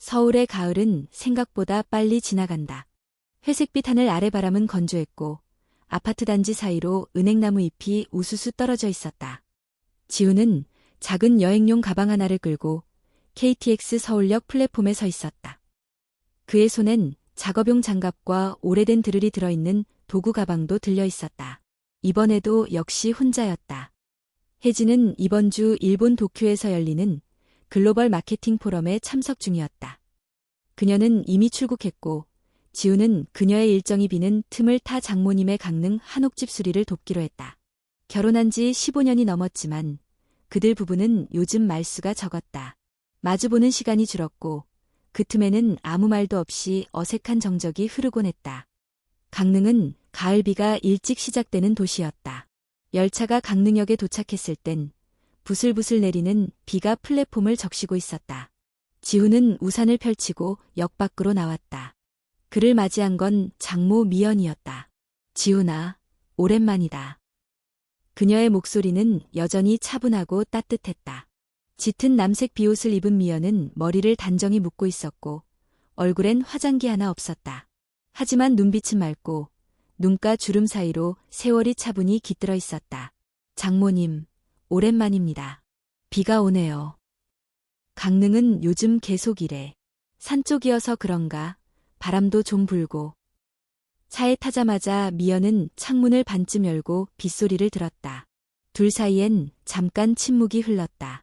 서울의 가을은 생각보다 빨리 지나간다. 회색빛 하늘 아래 바람은 건조했고 아파트 단지 사이로 은행나무 잎이 우수수 떨어져 있었다. 지우는 작은 여행용 가방 하나를 끌고 KTX 서울역 플랫폼에 서 있었다. 그의 손엔 작업용 장갑과 오래된 드릴이 들어있는 도구 가방도 들려 있었다. 이번에도 역시 혼자였다. 혜진은 이번 주 일본 도쿄에서 열리는 글로벌 마케팅 포럼에 참석 중이었다. 그녀는 이미 출국했고 지우는 그녀의 일정이 비는 틈을 타 장모님의 강릉 한옥집 수리를 돕기로 했다. 결혼한 지 15년이 넘었지만 그들 부부는 요즘 말수가 적었다. 마주보는 시간이 줄었고 그 틈에는 아무 말도 없이 어색한 정적이 흐르곤 했다. 강릉은 가을비가 일찍 시작되는 도시였다. 열차가 강릉역에 도착했을 땐 부슬부슬 내리는 비가 플랫폼을 적시고 있었다. 지우는 우산을 펼치고 역 밖으로 나왔다. 그를 맞이한 건 장모 미연이었다. 지우나, 오랜만이다. 그녀의 목소리는 여전히 차분하고 따뜻했다. 짙은 남색 비옷을 입은 미연은 머리를 단정히 묶고 있었고 얼굴엔 화장기 하나 없었다. 하지만 눈빛은 맑고 눈가 주름 사이로 세월이 차분히 깃들어 있었다. 장모님, 오랜만입니다. 비가 오네요. 강릉은 요즘 계속 이래. 산 쪽이어서 그런가 바람도 좀 불고. 차에 타자마자 미연은 창문을 반쯤 열고 빗소리를 들었다. 둘 사이엔 잠깐 침묵이 흘렀다.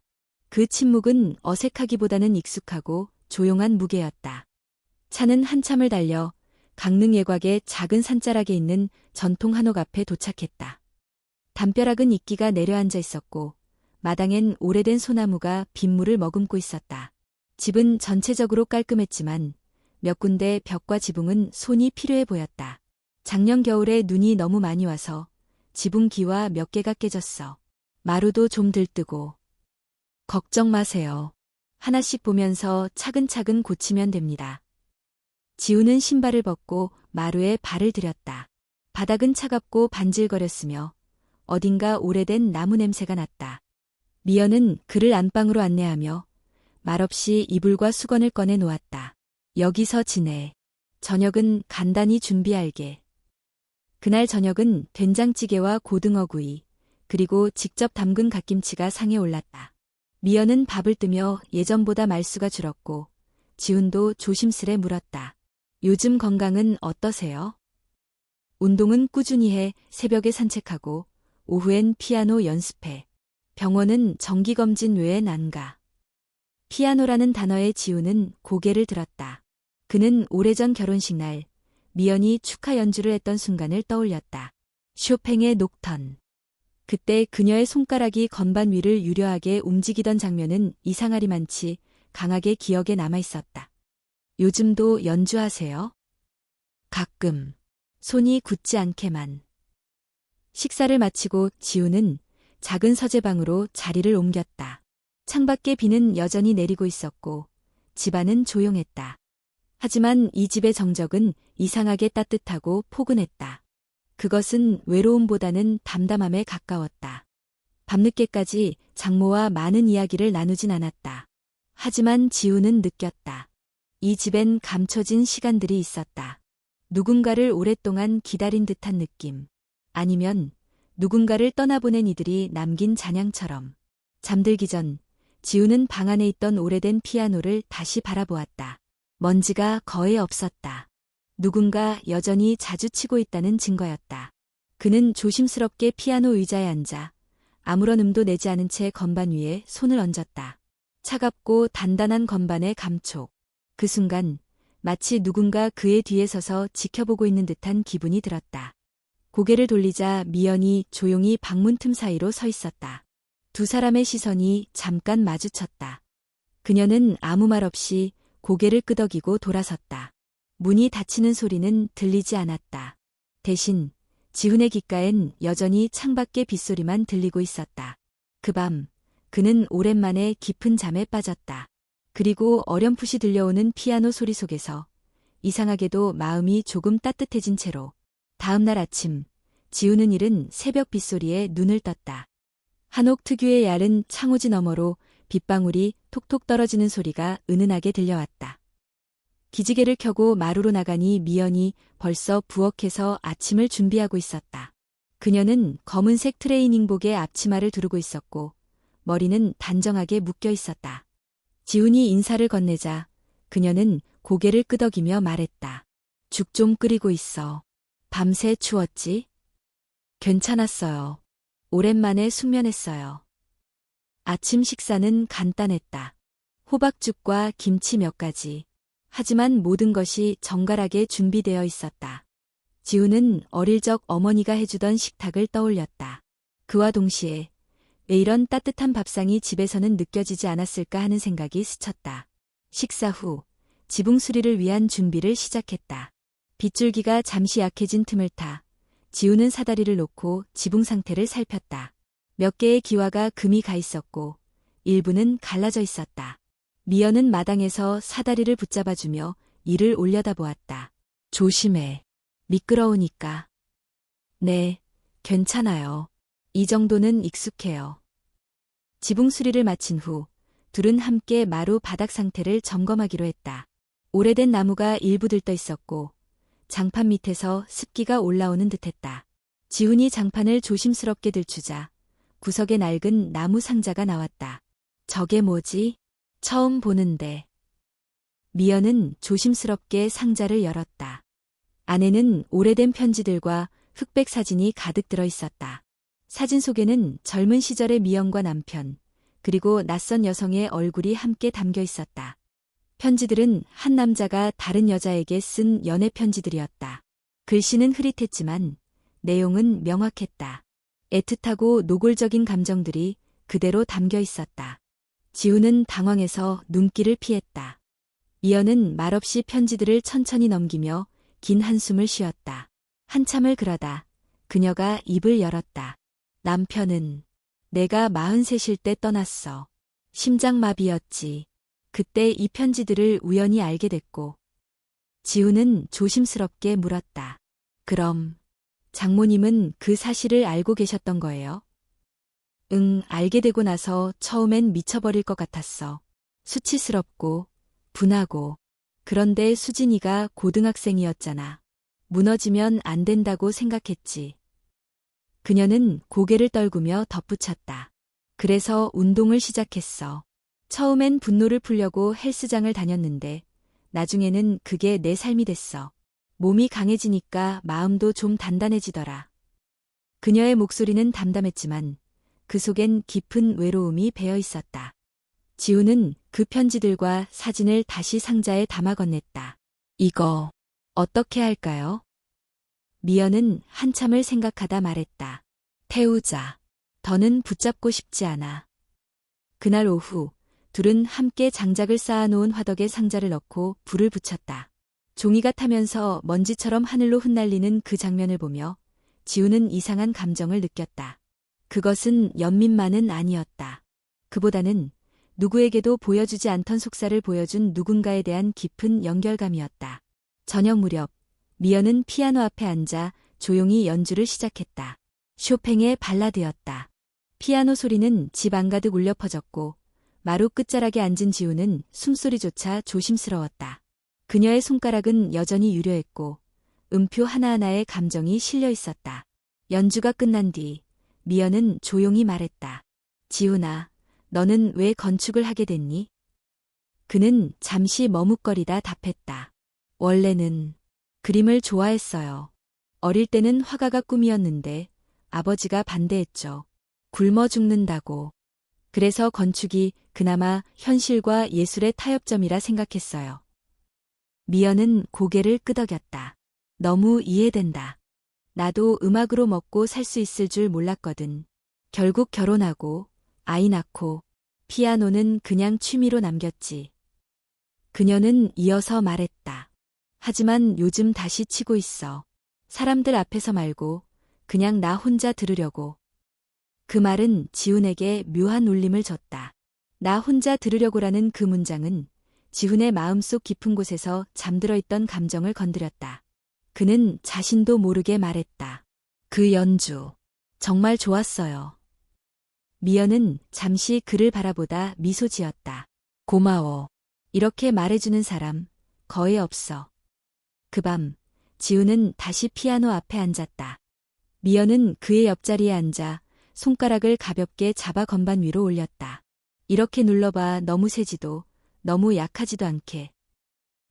그 침묵은 어색하기보다는 익숙하고 조용한 무게였다. 차는 한참을 달려 강릉 예곽의 작은 산자락에 있는 전통 한옥 앞에 도착했다. 담벼락은 이끼가 내려앉아 있었고 마당엔 오래된 소나무가 빗물을 머금고 있었다. 집은 전체적으로 깔끔했지만 몇 군데 벽과 지붕은 손이 필요해 보였다. 작년 겨울에 눈이 너무 많이 와서 지붕 기와 몇 개가 깨졌어. 마루도 좀 들뜨고. 걱정 마세요. 하나씩 보면서 차근차근 고치면 됩니다. 지우는 신발을 벗고 마루에 발을 들였다. 바닥은 차갑고 반질거렸으며 어딘가 오래된 나무 냄새가 났다. 미연은 그를 안방으로 안내하며 말없이 이불과 수건을 꺼내 놓았다. 여기서 지내. 저녁은 간단히 준비할게. 그날 저녁은 된장찌개와 고등어구이, 그리고 직접 담근 갓김치가 상에 올랐다. 미연은 밥을 뜨며 예전보다 말수가 줄었고 지훈도 조심스레 물었다. 요즘 건강은 어떠세요? 운동은 꾸준히 해. 새벽에 산책하고 오후엔 피아노 연습해. 병원은 정기검진 외엔 안 가. 피아노라는 단어에 지우는 고개를 들었다. 그는 오래전 결혼식 날 미연이 축하 연주를 했던 순간을 떠올렸다. 쇼팽의 녹턴. 그때 그녀의 손가락이 건반 위를 유려하게 움직이던 장면은 이상하리만치 강하게 기억에 남아있었다. 요즘도 연주하세요? 가끔. 손이 굳지 않게만. 식사를 마치고 지우는 작은 서재방으로 자리를 옮겼다. 창밖에 비는 여전히 내리고 있었고 집안은 조용했다. 하지만 이 집의 정적은 이상하게 따뜻하고 포근했다. 그것은 외로움보다는 담담함에 가까웠다. 밤늦게까지 장모와 많은 이야기를 나누진 않았다. 하지만 지우는 느꼈다. 이 집엔 감춰진 시간들이 있었다. 누군가를 오랫동안 기다린 듯한 느낌. 아니면 누군가를 떠나보낸 이들이 남긴 잔향처럼. 잠들기 전 지우는 방 안에 있던 오래된 피아노를 다시 바라보았다. 먼지가 거의 없었다. 누군가 여전히 자주 치고 있다는 증거였다. 그는 조심스럽게 피아노 의자에 앉아 아무런 음도 내지 않은 채 건반 위에 손을 얹었다. 차갑고 단단한 건반의 감촉. 그 순간 마치 누군가 그의 뒤에 서서 지켜보고 있는 듯한 기분이 들었다. 고개를 돌리자 미연이 조용히 방문 틈 사이로 서 있었다. 두 사람의 시선이 잠깐 마주쳤다. 그녀는 아무 말 없이 고개를 끄덕이고 돌아섰다. 문이 닫히는 소리는 들리지 않았다. 대신 지훈의 귓가엔 여전히 창밖의 빗소리만 들리고 있었다. 그 밤 그는 오랜만에 깊은 잠에 빠졌다. 그리고 어렴풋이 들려오는 피아노 소리 속에서 이상하게도 마음이 조금 따뜻해진 채로 다음 날 아침 지우는 이른 새벽 빗소리에 눈을 떴다. 한옥 특유의 얇은 창호지 너머로 빗방울이 톡톡 떨어지는 소리가 은은하게 들려왔다. 기지개를 켜고 마루로 나가니 미연이 벌써 부엌에서 아침을 준비하고 있었다. 그녀는 검은색 트레이닝복에 앞치마를 두르고 있었고 머리는 단정하게 묶여 있었다. 지훈이 인사를 건네자 그녀는 고개를 끄덕이며 말했다. 죽 좀 끓이고 있어. 밤새 추웠지? 괜찮았어요. 오랜만에 숙면했어요. 아침 식사는 간단했다. 호박죽과 김치 몇 가지. 하지만 모든 것이 정갈하게 준비되어 있었다. 지훈은 어릴 적 어머니가 해주던 식탁을 떠올렸다. 그와 동시에 왜 이런 따뜻한 밥상이 집에서는 느껴지지 않았을까 하는 생각이 스쳤다. 식사 후 지붕 수리를 위한 준비를 시작했다. 빗줄기가 잠시 약해진 틈을 타 지훈은 사다리를 놓고 지붕 상태를 살폈다. 몇 개의 기와가 금이 가 있었고 일부는 갈라져 있었다. 미연은 마당에서 사다리를 붙잡아주며 이를 올려다보았다. 조심해. 미끄러우니까. 네, 괜찮아요. 이 정도는 익숙해요. 지붕 수리를 마친 후 둘은 함께 마루 바닥 상태를 점검하기로 했다. 오래된 나무가 일부 들떠 있었고 장판 밑에서 습기가 올라오는 듯했다. 지훈이 장판을 조심스럽게 들추자 구석에 낡은 나무 상자가 나왔다. 저게 뭐지? 처음 보는데. 미연은 조심스럽게 상자를 열었다. 안에는 오래된 편지들과 흑백 사진이 가득 들어 있었다. 사진 속에는 젊은 시절의 미연과 남편, 그리고 낯선 여성의 얼굴이 함께 담겨 있었다. 편지들은 한 남자가 다른 여자에게 쓴 연애 편지들이었다. 글씨는 흐릿했지만 내용은 명확했다. 애틋하고 노골적인 감정들이 그대로 담겨 있었다. 지훈은 당황해서 눈길을 피했다. 미연은 말없이 편지들을 천천히 넘기며 긴 한숨을 쉬었다. 한참을 그러다 그녀가 입을 열었다. 남편은 내가 43일 때 떠났어. 심장마비였지. 그때 이 편지들을 우연히 알게 됐고. 지훈은 조심스럽게 물었다. 그럼 장모님은 그 사실을 알고 계셨던 거예요? 응, 알게 되고 나서 처음엔 미쳐버릴 것 같았어. 수치스럽고 분하고. 그런데 수진이가 고등학생이었잖아. 무너지면 안 된다고 생각했지. 그녀는 고개를 떨구며 덧붙였다. 그래서 운동을 시작했어. 처음엔 분노를 풀려고 헬스장을 다녔는데 나중에는 그게 내 삶이 됐어. 몸이 강해지니까 마음도 좀 단단해지더라. 그녀의 목소리는 담담했지만 그 속엔 깊은 외로움이 배어 있었다. 지훈은 그 편지들과 사진을 다시 상자에 담아 건넸다. 이거 어떻게 할까요? 미연은 한참을 생각하다 말했다. 태우자. 더는 붙잡고 싶지 않아. 그날 오후 둘은 함께 장작을 쌓아놓은 화덕에 상자를 넣고 불을 붙였다. 종이가 타면서 먼지처럼 하늘로 흩날리는 그 장면을 보며 지훈은 이상한 감정을 느꼈다. 그것은 연민만은 아니었다. 그보다는 누구에게도 보여주지 않던 속살을 보여준 누군가에 대한 깊은 연결감이었다. 저녁 무렵 미연은 피아노 앞에 앉아 조용히 연주를 시작했다. 쇼팽의 발라드였다. 피아노 소리는 집 안가득 울려 퍼졌고 마루 끝자락에 앉은 지훈은 숨소리조차 조심스러웠다. 그녀의 손가락은 여전히 유려했고 음표 하나하나에 감정이 실려 있었다. 연주가 끝난 뒤 미연은 조용히 말했다. 지훈아, 너는 왜 건축을 하게 됐니? 그는 잠시 머뭇거리다 답했다. 원래는 그림을 좋아했어요. 어릴 때는 화가가 꿈이었는데 아버지가 반대했죠. 굶어 죽는다고. 그래서 건축이 그나마 현실과 예술의 타협점이라 생각했어요. 미연은 고개를 끄덕였다. 너무 이해된다. 나도 음악으로 먹고 살 수 있을 줄 몰랐거든. 결국 결혼하고 아이 낳고 피아노는 그냥 취미로 남겼지. 그녀는 이어서 말했다. 하지만 요즘 다시 치고 있어. 사람들 앞에서 말고 그냥 나 혼자 들으려고. 그 말은 지훈에게 묘한 울림을 줬다. 나 혼자 들으려고라는 그 문장은 지훈의 마음속 깊은 곳에서 잠들어 있던 감정을 건드렸다. 그는 자신도 모르게 말했다. 그 연주 정말 좋았어요. 미연은 잠시 그를 바라보다 미소 지었다. 고마워. 이렇게 말해주는 사람 거의 없어. 그 밤, 지우는 다시 피아노 앞에 앉았다. 미연은 그의 옆자리에 앉아 손가락을 가볍게 잡아 건반 위로 올렸다. 이렇게 눌러봐. 너무 세지도 너무 약하지도 않게.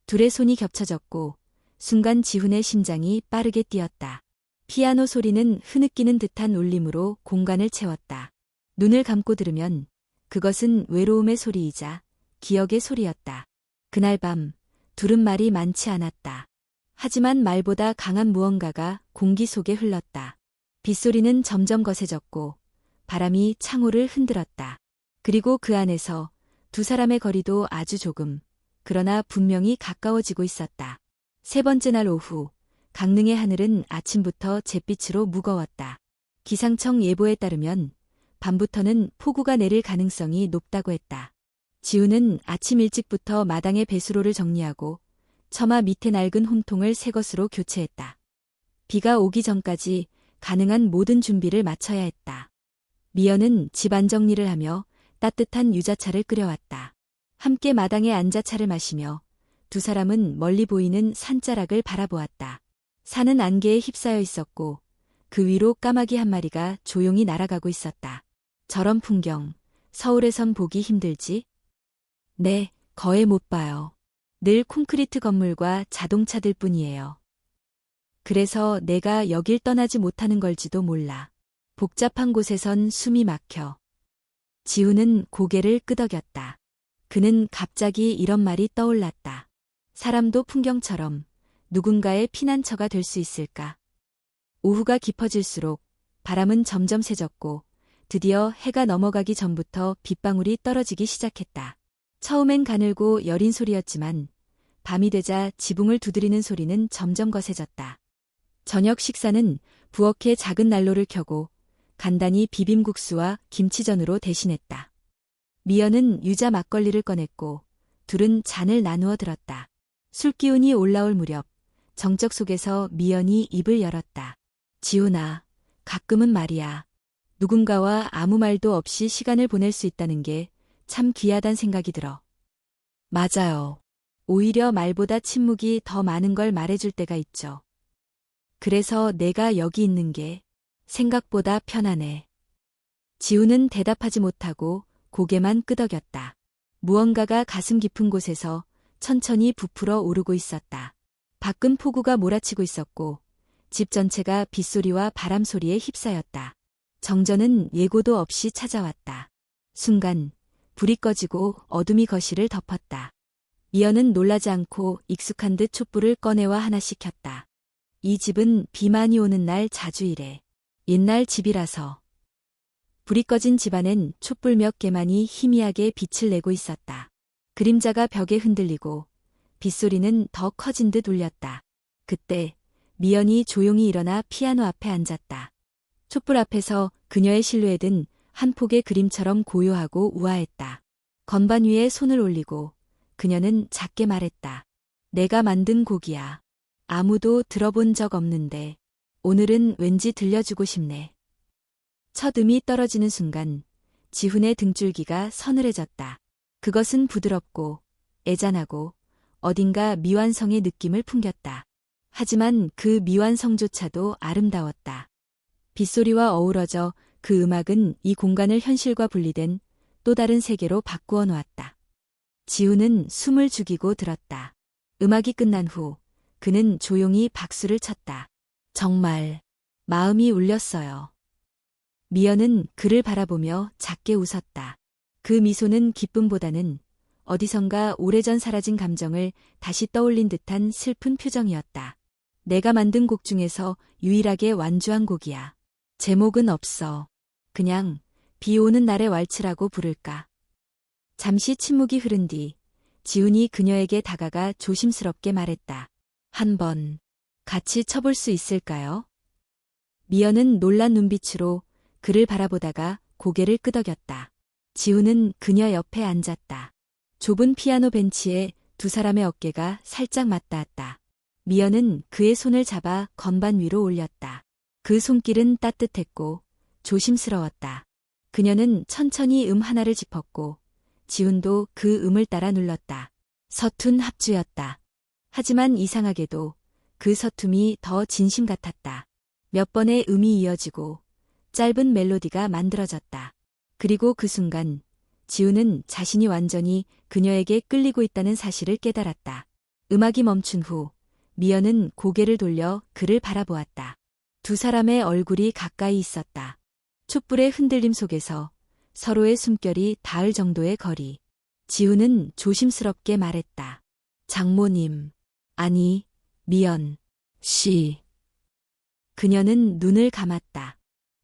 둘의 손이 겹쳐졌고 순간 지훈의 심장이 빠르게 뛰었다. 피아노 소리는 흐느끼는 듯한 울림으로 공간을 채웠다. 눈을 감고 들으면 그것은 외로움의 소리이자 기억의 소리였다. 그날 밤 둘은 말이 많지 않았다. 하지만 말보다 강한 무언가가 공기 속에 흘렀다. 빗소리는 점점 거세졌고 바람이 창호를 흔들었다. 그리고 그 안에서 두 사람의 거리도 아주 조금, 그러나 분명히 가까워지고 있었다. 세 번째 날 오후, 강릉의 하늘은 아침부터 잿빛으로 무거웠다. 기상청 예보에 따르면 밤부터는 폭우가 내릴 가능성이 높다고 했다. 지우는 아침 일찍부터 마당의 배수로를 정리하고 처마 밑에 낡은 홈통을 새 것으로 교체했다. 비가 오기 전까지 가능한 모든 준비를 마쳐야 했다. 미연은 집 안정리를 하며 따뜻한 유자차를 끓여왔다. 함께 마당에 앉아 차를 마시며 두 사람은 멀리 보이는 산자락을 바라보았다. 산은 안개에 휩싸여 있었고 그 위로 까마귀 한 마리가 조용히 날아가고 있었다. 저런 풍경, 서울에선 보기 힘들지? 네, 거의 못 봐요. 늘 콘크리트 건물과 자동차들 뿐이에요. 그래서 내가 여길 떠나지 못하는 걸지도 몰라. 복잡한 곳에선 숨이 막혀. 지우는 고개를 끄덕였다. 그는 갑자기 이런 말이 떠올랐다. 사람도 풍경처럼 누군가의 피난처가 될 수 있을까? 오후가 깊어질수록 바람은 점점 세졌고 드디어 해가 넘어가기 전부터 빗방울이 떨어지기 시작했다. 처음엔 가늘고 여린 소리였지만 밤이 되자 지붕을 두드리는 소리는 점점 거세졌다. 저녁 식사는 부엌에 작은 난로를 켜고 간단히 비빔국수와 김치전으로 대신했다. 미연은 유자 막걸리를 꺼냈고 둘은 잔을 나누어 들었다. 술기운이 올라올 무렵 정적 속에서 미연이 입을 열었다. 지훈아, 가끔은 말이야. 누군가와 아무 말도 없이 시간을 보낼 수 있다는 게 참 귀하단 생각이 들어. 맞아요. 오히려 말보다 침묵이 더 많은 걸 말해줄 때가 있죠. 그래서 내가 여기 있는 게 생각보다 편하네. 지우는 대답하지 못하고 고개만 끄덕였다. 무언가가 가슴 깊은 곳에서 천천히 부풀어 오르고 있었다. 밖은 폭우가 몰아치고 있었고 집 전체가 빗소리와 바람소리에 휩싸였다. 정전은 예고도 없이 찾아왔다. 순간 불이 꺼지고 어둠이 거실을 덮었다. 미연은 놀라지 않고 익숙한 듯 촛불을 꺼내와 하나씩 켰다. 이 집은 비 많이 오는 날 자주 이래. 옛날 집이라서. 불이 꺼진 집안엔 촛불 몇 개만이 희미하게 빛을 내고 있었다. 그림자가 벽에 흔들리고 빗소리는 더 커진 듯 울렸다. 그때 미연이 조용히 일어나 피아노 앞에 앉았다. 촛불 앞에서 그녀의 실루엣은 한 폭의 그림처럼 고요하고 우아했다. 건반 위에 손을 올리고 그녀는 작게 말했다. 내가 만든 곡이야. 아무도 들어본 적 없는데 오늘은 왠지 들려주고 싶네. 첫 음이 떨어지는 순간 지훈의 등줄기가 서늘해졌다. 그것은 부드럽고 애잔하고 어딘가 미완성의 느낌을 풍겼다. 하지만 그 미완성조차도 아름다웠다. 빗소리와 어우러져 그 음악은 이 공간을 현실과 분리된 또 다른 세계로 바꾸어 놓았다. 지훈은 숨을 죽이고 들었다. 음악이 끝난 후 그는 조용히 박수를 쳤다. 정말 마음이 울렸어요. 미연은 그를 바라보며 작게 웃었다. 그 미소는 기쁨보다는 어디선가 오래전 사라진 감정을 다시 떠올린 듯한 슬픈 표정이었다. 내가 만든 곡 중에서 유일하게 완주한 곡이야. 제목은 없어. 그냥 비 오는 날의 왈츠라고 부를까. 잠시 침묵이 흐른 뒤 지훈이 그녀에게 다가가 조심스럽게 말했다. 한번 같이 쳐볼 수 있을까요? 미연은 놀란 눈빛으로 그를 바라보다가 고개를 끄덕였다. 지훈은 그녀 옆에 앉았다. 좁은 피아노 벤치에 두 사람의 어깨가 살짝 맞닿았다. 미연은 그의 손을 잡아 건반 위로 올렸다. 그 손길은 따뜻했고 조심스러웠다. 그녀는 천천히 음 하나를 짚었고 지훈도 그 음을 따라 눌렀다. 서툰 합주였다. 하지만 이상하게도 그 서툼이 더 진심 같았다. 몇 번의 음이 이어지고 짧은 멜로디가 만들어졌다. 그리고 그 순간 지우는 자신이 완전히 그녀에게 끌리고 있다는 사실을 깨달았다. 음악이 멈춘 후 미연은 고개를 돌려 그를 바라보았다. 두 사람의 얼굴이 가까이 있었다. 촛불의 흔들림 속에서 서로의 숨결이 닿을 정도의 거리. 지우는 조심스럽게 말했다. 장모님, 아니, 미연 씨. 그녀는 눈을 감았다.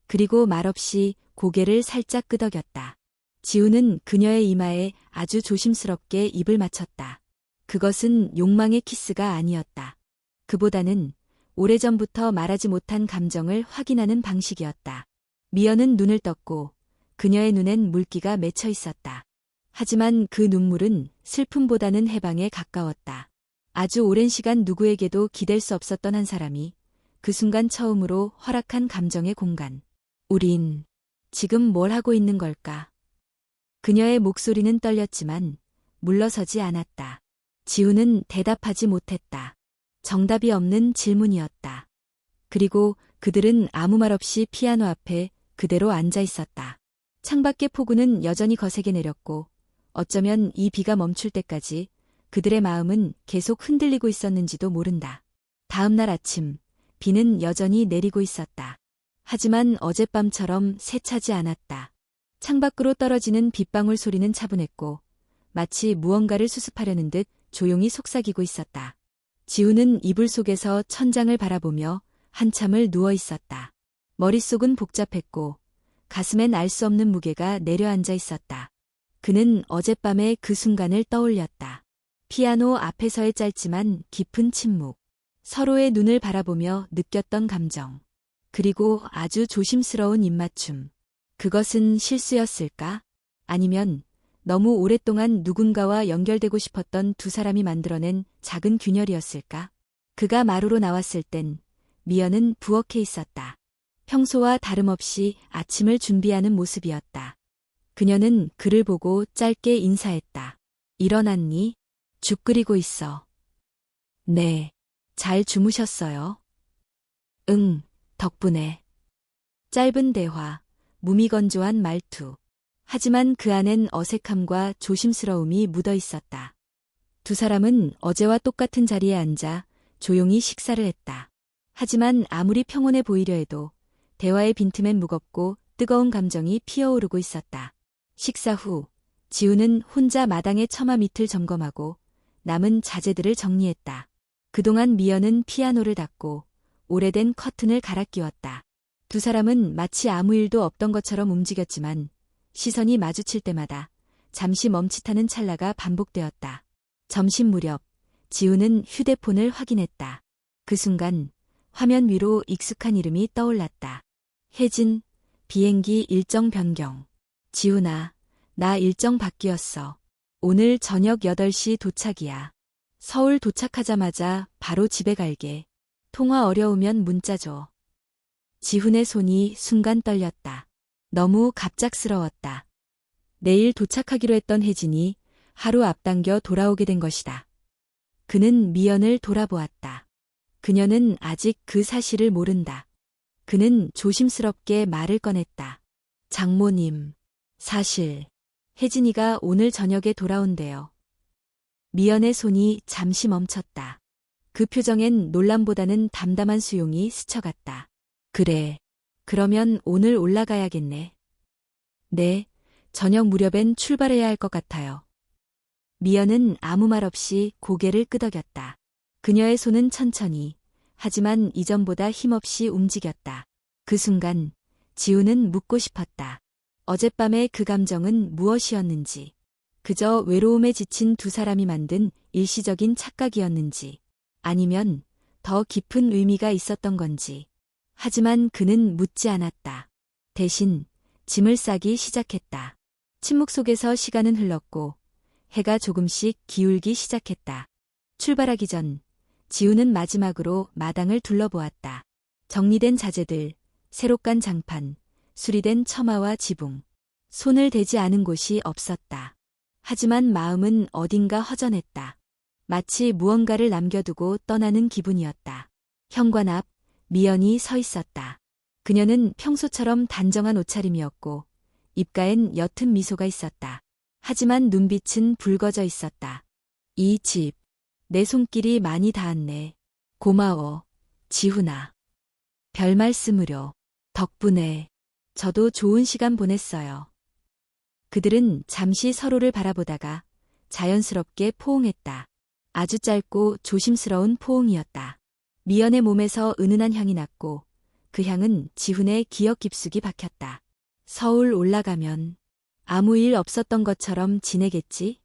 그리고 말없이 고개를 살짝 끄덕였다. 지우는 그녀의 이마에 아주 조심스럽게 입을 맞췄다. 그것은 욕망의 키스가 아니었다. 그보다는 오래전부터 말하지 못한 감정을 확인하는 방식이었다. 미연은 눈을 떴고 그녀의 눈엔 물기가 맺혀 있었다. 하지만 그 눈물은 슬픔보다는 해방에 가까웠다. 아주 오랜 시간 누구에게도 기댈 수 없었던 한 사람이 그 순간 처음으로 허락한 감정의 공간. 우린 지금 뭘 하고 있는 걸까? 그녀의 목소리는 떨렸지만 물러서지 않았다. 지우는 대답하지 못했다. 정답이 없는 질문이었다. 그리고 그들은 아무 말 없이 피아노 앞에 그대로 앉아 있었다. 창밖의 폭우는 여전히 거세게 내렸고 어쩌면 이 비가 멈출 때까지 그들의 마음은 계속 흔들리고 있었는지도 모른다. 다음 날 아침, 비는 여전히 내리고 있었다. 하지만 어젯밤처럼 세차지 않았다. 창밖으로 떨어지는 빗방울 소리는 차분했고 마치 무언가를 수습하려는 듯 조용히 속삭이고 있었다. 지우는 이불 속에서 천장을 바라보며 한참을 누워 있었다. 머릿속은 복잡했고 가슴엔 알 수 없는 무게가 내려앉아 있었다. 그는 어젯밤의 그 순간을 떠올렸다. 피아노 앞에서의 짧지만 깊은 침묵. 서로의 눈을 바라보며 느꼈던 감정. 그리고 아주 조심스러운 입맞춤. 그것은 실수였을까? 아니면 너무 오랫동안 누군가와 연결되고 싶었던 두 사람이 만들어낸 작은 균열이었을까? 그가 마루로 나왔을 땐 미연은 부엌에 있었다. 평소와 다름없이 아침을 준비하는 모습이었다. 그녀는 그를 보고 짧게 인사했다. 일어났니? 죽 끓이고 있어. 네. 잘 주무셨어요? 응, 덕분에. 짧은 대화, 무미건조한 말투. 하지만 그 안엔 어색함과 조심스러움이 묻어 있었다. 두 사람은 어제와 똑같은 자리에 앉아 조용히 식사를 했다. 하지만 아무리 평온해 보이려 해도 대화의 빈틈엔 무겁고 뜨거운 감정이 피어오르고 있었다. 식사 후 지우는 혼자 마당의 처마 밑을 점검하고 남은 자재들을 정리했다. 그동안 미연은 피아노를 닫고 오래된 커튼을 갈아 끼웠다. 두 사람은 마치 아무 일도 없던 것처럼 움직였지만 시선이 마주칠 때마다 잠시 멈칫하는 찰나가 반복되었다. 점심 무렵 지우는 휴대폰을 확인했다. 그 순간 화면 위로 익숙한 이름이 떠올랐다. 혜진, 비행기 일정 변경. 지훈아, 나 일정 바뀌었어. 오늘 저녁 8시 도착이야. 서울 도착하자마자 바로 집에 갈게. 통화 어려우면 문자 줘. 지훈의 손이 순간 떨렸다. 너무 갑작스러웠다. 내일 도착하기로 했던 혜진이 하루 앞당겨 돌아오게 된 것이다. 그는 미연을 돌아보았다. 그녀는 아직 그 사실을 모른다. 그는 조심스럽게 말을 꺼냈다. 장모님, 사실 혜진이가 오늘 저녁에 돌아온대요. 미연의 손이 잠시 멈췄다. 그 표정엔 놀람보다는 담담한 수용이 스쳐갔다. 그래. 그러면 오늘 올라가야겠네. 네, 저녁 무렵엔 출발해야 할 것 같아요. 미연은 아무 말 없이 고개를 끄덕였다. 그녀의 손은 천천히, 하지만 이전보다 힘없이 움직였다. 그 순간 지우는 묻고 싶었다. 어젯밤의 그 감정은 무엇이었는지, 그저 외로움에 지친 두 사람이 만든 일시적인 착각이었는지, 아니면 더 깊은 의미가 있었던 건지. 하지만 그는 묻지 않았다. 대신 짐을 싸기 시작했다. 침묵 속에서 시간은 흘렀고 해가 조금씩 기울기 시작했다. 출발하기 전 지우는 마지막으로 마당을 둘러보았다. 정리된 자재들, 새로 깐 장판, 수리된 처마와 지붕. 손을 대지 않은 곳이 없었다. 하지만 마음은 어딘가 허전했다. 마치 무언가를 남겨두고 떠나는 기분이었다. 현관 앞 미연이 서 있었다. 그녀는 평소처럼 단정한 옷차림이었고 입가엔 옅은 미소가 있었다. 하지만 눈빛은 붉어져 있었다. 이 집, 내 손길이 많이 닿았네. 고마워, 지훈아. 별 말씀으로. 덕분에 저도 좋은 시간 보냈어요. 그들은 잠시 서로를 바라보다가 자연스럽게 포옹했다. 아주 짧고 조심스러운 포옹이었다. 미연의 몸에서 은은한 향이 났고 그 향은 지훈의 기억 깊숙이 박혔다. 서울 올라가면 아무 일 없었던 것처럼 지내겠지?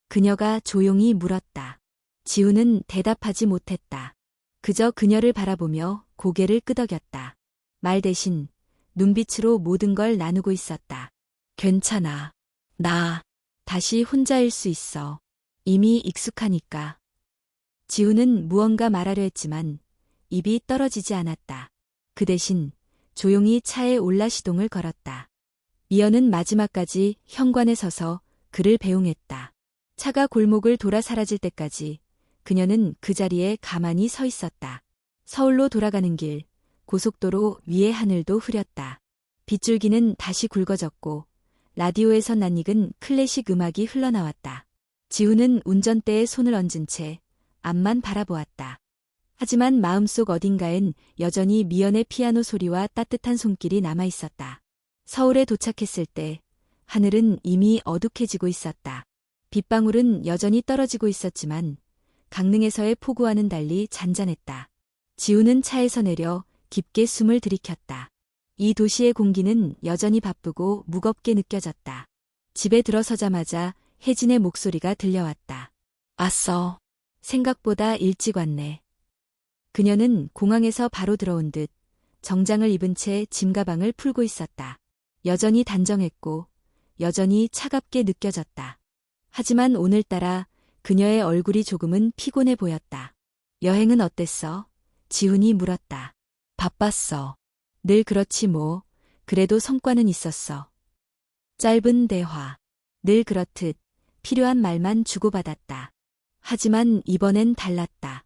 그녀가 조용히 물었다. 지훈은 대답하지 못했다. 그저 그녀를 바라보며 고개를 끄덕였다. 말 대신 눈빛으로 모든 걸 나누고 있었다. 괜찮아. 나 다시 혼자일 수 있어. 이미 익숙하니까. 지훈은 무언가 말하려 했지만 입이 떨어지지 않았다. 그 대신 조용히 차에 올라 시동을 걸었다. 미연은 마지막까지 현관에 서서 그를 배웅했다. 차가 골목을 돌아 사라질 때까지 그녀는 그 자리에 가만히 서 있었다. 서울로 돌아가는 길, 고속도로 위의 하늘도 흐렸다. 빗줄기는 다시 굵어졌고 라디오에서 낯익은 클래식 음악이 흘러나왔다. 지훈은 운전대에 손을 얹은 채 앞만 바라보았다. 하지만 마음속 어딘가엔 여전히 미연의 피아노 소리와 따뜻한 손길이 남아있었다. 서울에 도착했을 때 하늘은 이미 어둑해지고 있었다. 빗방울은 여전히 떨어지고 있었지만 강릉에서의 폭우와는 달리 잔잔했다. 지훈은 차에서 내려 깊게 숨을 들이켰다. 이 도시의 공기는 여전히 바쁘고 무겁게 느껴졌다. 집에 들어서자마자 혜진의 목소리가 들려왔다. 왔어. 생각보다 일찍 왔네. 그녀는 공항에서 바로 들어온 듯 정장을 입은 채 짐가방을 풀고 있었다. 여전히 단정했고 여전히 차갑게 느껴졌다. 하지만 오늘따라 그녀의 얼굴이 조금은 피곤해 보였다. 여행은 어땠어? 지훈이 물었다. 바빴어. 늘 그렇지 뭐. 그래도 성과는 있었어. 짧은 대화. 늘 그렇듯 필요한 말만 주고받았다. 하지만 이번엔 달랐다.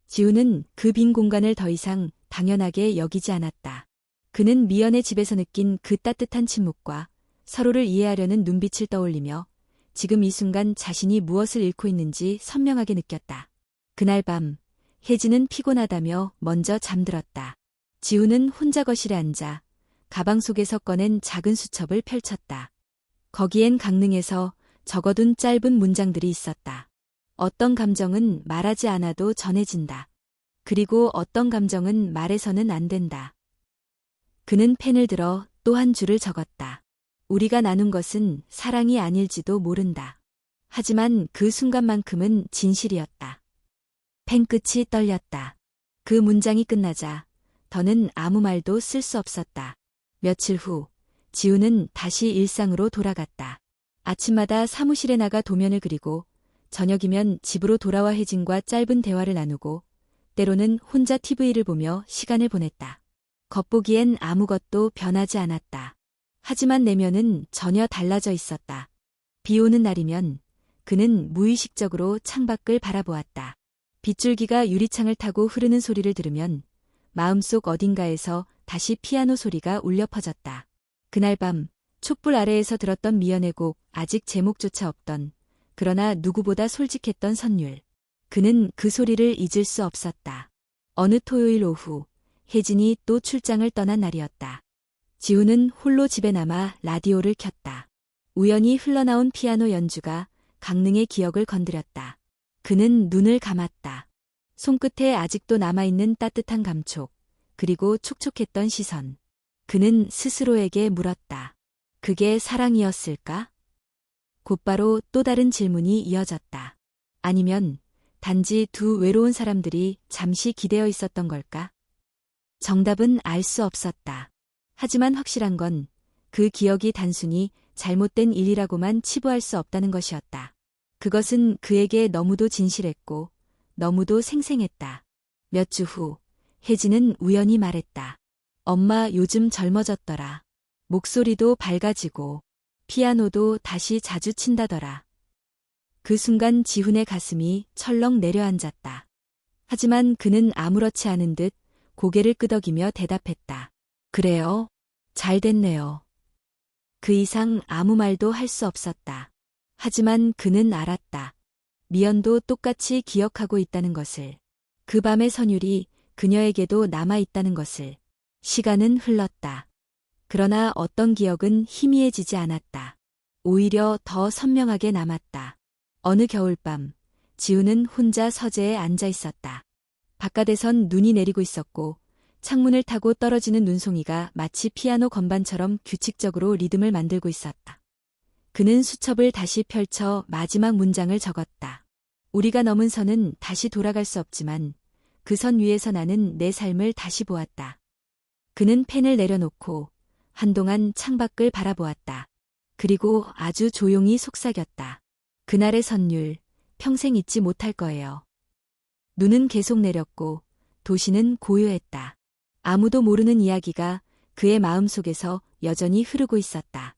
지훈은 그 빈 공간을 더 이상 당연하게 여기지 않았다. 그는 미연의 집에서 느낀 그 따뜻한 침묵과 서로를 이해하려는 눈빛을 떠올리며 지금 이 순간 자신이 무엇을 잃고 있는지 선명하게 느꼈다. 그날 밤 혜진은 피곤하다며 먼저 잠들었다. 지훈은 혼자 거실에 앉아 가방 속에서 꺼낸 작은 수첩을 펼쳤다. 거기엔 강릉에서 적어둔 짧은 문장들이 있었다. 어떤 감정은 말하지 않아도 전해진다. 그리고 어떤 감정은 말해서는 안 된다. 그는 펜을 들어 또 한 줄을 적었다. 우리가 나눈 것은 사랑이 아닐지도 모른다. 하지만 그 순간만큼은 진실이었다. 펜 끝이 떨렸다. 그 문장이 끝나자 더는 아무 말도 쓸 수 없었다. 며칠 후 지훈은 다시 일상으로 돌아갔다. 아침마다 사무실에 나가 도면을 그리고 저녁이면 집으로 돌아와 혜진과 짧은 대화를 나누고 때로는 혼자 TV를 보며 시간을 보냈다. 겉보기엔 아무것도 변하지 않았다. 하지만 내면은 전혀 달라져 있었다. 비 오는 날이면 그는 무의식적으로 창밖을 바라보았다. 빗줄기가 유리창을 타고 흐르는 소리를 들으면 마음속 어딘가에서 다시 피아노 소리가 울려 퍼졌다. 그날 밤 촛불 아래에서 들었던 미연의 곡, 아직 제목조차 없던 그러나 누구보다 솔직했던 선율. 그는 그 소리를 잊을 수 없었다. 어느 토요일 오후 혜진이 또 출장을 떠난 날이었다. 지훈은 홀로 집에 남아 라디오를 켰다. 우연히 흘러나온 피아노 연주가 강릉의 기억을 건드렸다. 그는 눈을 감았다. 손끝에 아직도 남아있는 따뜻한 감촉, 그리고 촉촉했던 시선. 그는 스스로에게 물었다. 그게 사랑이었을까? 곧바로 또 다른 질문이 이어졌다. 아니면 단지 두 외로운 사람들이 잠시 기대어 있었던 걸까? 정답은 알 수 없었다. 하지만 확실한 건 그 기억이 단순히 잘못된 일이라고만 치부할 수 없다는 것이었다. 그것은 그에게 너무도 진실했고 너무도 생생했다. 몇 주 후 혜진은 우연히 말했다. 엄마 요즘 젊어졌더라. 목소리도 밝아지고 피아노도 다시 자주 친다더라. 그 순간 지훈의 가슴이 철렁 내려앉았다. 하지만 그는 아무렇지 않은 듯 고개를 끄덕이며 대답했다. 그래요. 잘 됐네요. 그 이상 아무 말도 할 수 없었다. 하지만 그는 알았다. 미연도 똑같이 기억하고 있다는 것을. 그 밤의 선율이 그녀에게도 남아있다는 것을. 시간은 흘렀다. 그러나 어떤 기억은 희미해지지 않았다. 오히려 더 선명하게 남았다. 어느 겨울밤, 지우는 혼자 서재에 앉아 있었다. 바깥에선 눈이 내리고 있었고 창문을 타고 떨어지는 눈송이가 마치 피아노 건반처럼 규칙적으로 리듬을 만들고 있었다. 그는 수첩을 다시 펼쳐 마지막 문장을 적었다. 우리가 넘은 선은 다시 돌아갈 수 없지만 그 선 위에서 나는 내 삶을 다시 보았다. 그는 펜을 내려놓고 한동안 창밖을 바라보았다. 그리고 아주 조용히 속삭였다. 그날의 선율, 평생 잊지 못할 거예요. 눈은 계속 내렸고 도시는 고요했다. 아무도 모르는 이야기가 그의 마음속에서 여전히 흐르고 있었다.